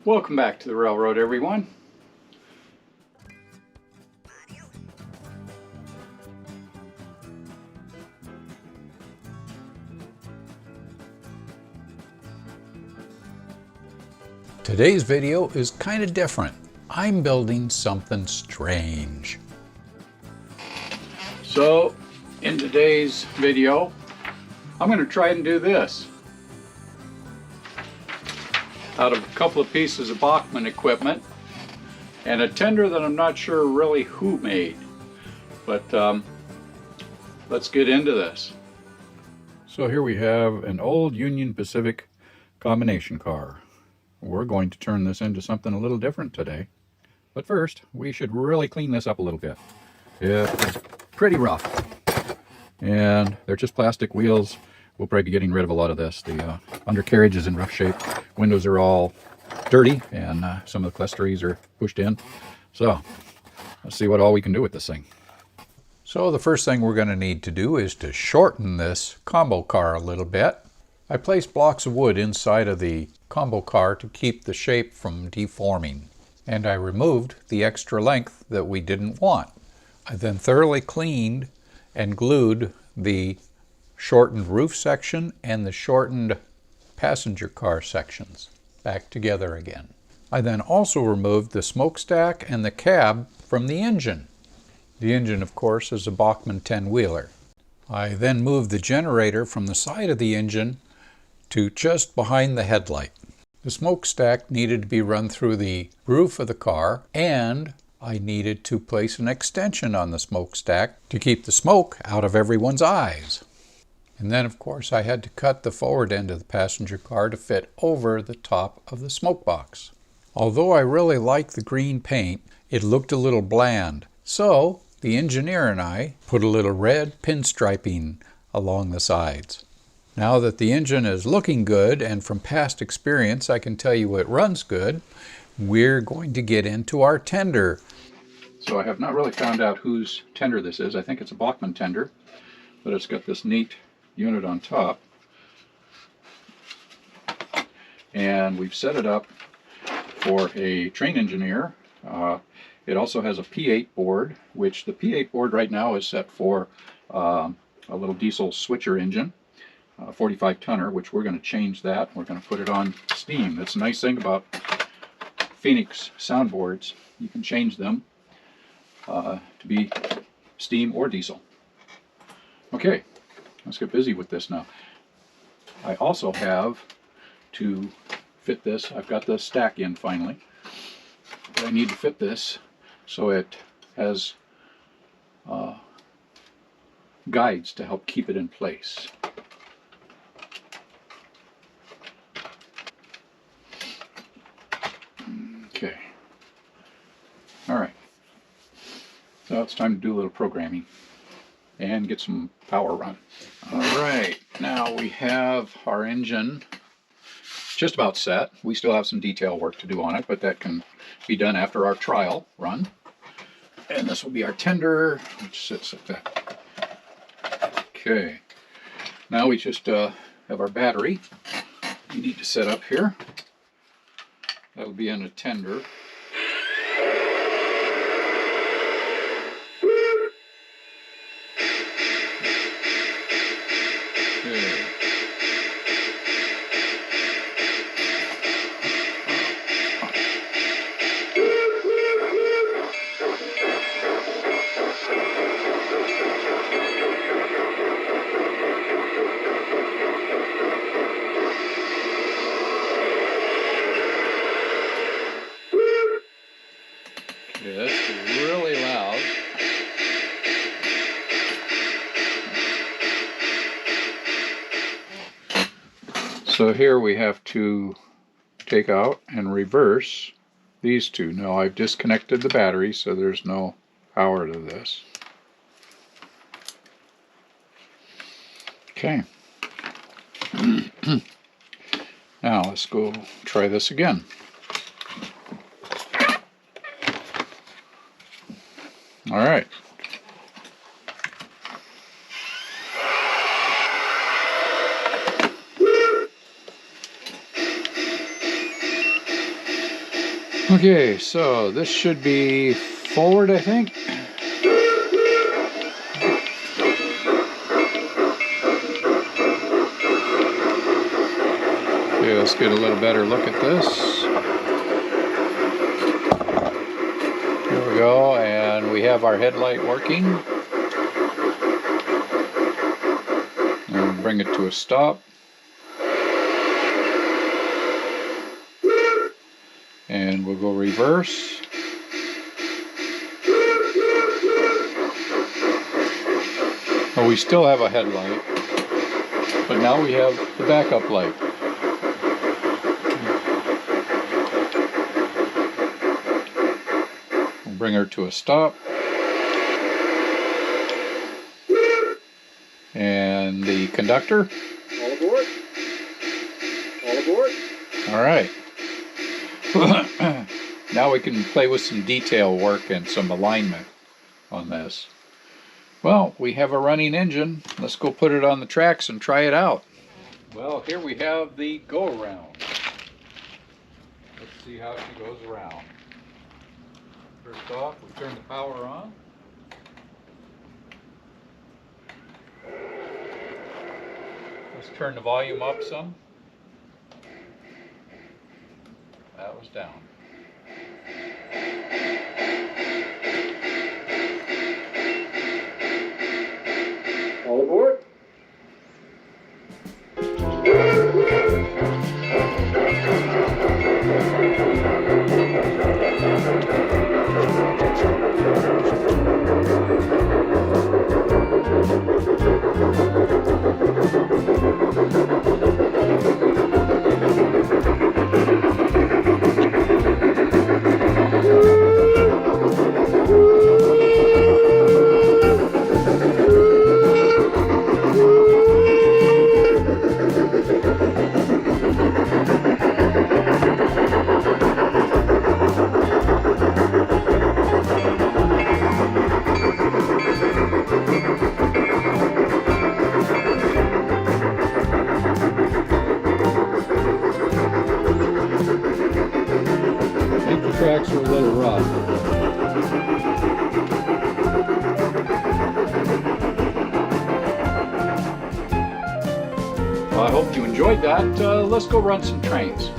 Welcome back to the railroad, everyone. Today's video is kind of different. I'm building something strange. So, in today's video, I'm going to try and do this. Out of a couple of pieces of Bachmann equipment and a tender that I'm not sure really who made. But let's get into this. So here we have an old Union Pacific combination car. We're going to turn this into something a little different today. But first, we should really clean this up a little bit. It's pretty rough. And they're just plastic wheels. We'll probably be getting rid of a lot of this. The undercarriage is in rough shape. Windows are all dirty, and some of the clusteries are pushed in. So, let's see what all we can do with this thing. So the first thing we're going to need to do is to shorten this combo car a little bit. I placed blocks of wood inside of the combo car to keep the shape from deforming. And I removed the extra length that we didn't want. I then thoroughly cleaned and glued the shortened roof section and the shortened passenger car sections back together again. I then also removed the smokestack and the cab from the engine. The engine, of course, is a Bachmann 10-wheeler. I then moved the generator from the side of the engine to just behind the headlight. The smokestack needed to be run through the roof of the car, and I needed to place an extension on the smokestack to keep the smoke out of everyone's eyes. And then, of course, I had to cut the forward end of the passenger car to fit over the top of the smoke box. Although I really liked the green paint, it looked a little bland. So the engineer and I put a little red pinstriping along the sides. Now that the engine is looking good, and from past experience I can tell you it runs good, we're going to get into our tender. So I have not really found out whose tender this is. I think it's a Bachmann tender, but it's got this neat unit on top. And we've set it up for a train engineer. It also has a P8 board, which the P8 board right now is set for a little diesel switcher engine. 45 tonner, which we're going to change that. We're going to put it on steam. That's a nice thing about Phoenix soundboards. You can change them to be steam or diesel. Okay, let's get busy with this now. I also have to fit this. I've got the stack in finally. But I need to fit this so it has guides to help keep it in place. Okay. All right. So it's time to do a little programming and get some power run. All right. Now we have our engine just about set. We still have some detail work to do on it, but that can be done after our trial run. And this will be our tender, which sits at that. Okay. Now we just have our battery we need to set up here. That'll be in a tender. Okay. That's really loud. So here we have to take out and reverse these two. Now I've disconnected the battery, so there's no power to this. Okay. Now let's go try this again. All right. Okay, so this should be forward, I think. Okay, let's get a little better look at this. There we go, and we have our headlight working. And bring it to a stop. And we'll go reverse. Oh, we still have a headlight, but now we have the backup light. We'll bring her to a stop. And the conductor. All aboard. All aboard. All right. Now we can play with some detail work and some alignment on this. Well, we have a running engine. Let's go put it on the tracks and try it out. Well, here we have the go-around. Let's see how she goes around. First off, we turn the power on. Let's turn the volume up some. That was down. All aboard. Tracks are a little rough. Well, I hope you enjoyed that. Let's go run some trains.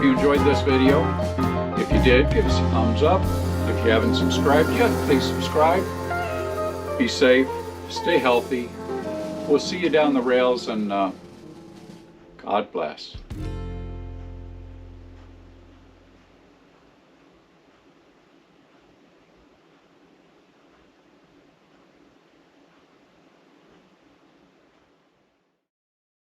you enjoyed this video. If you did, give us a thumbs up. If you haven't subscribed yet, please subscribe. Be safe, stay healthy. We'll see you down the rails, and God bless.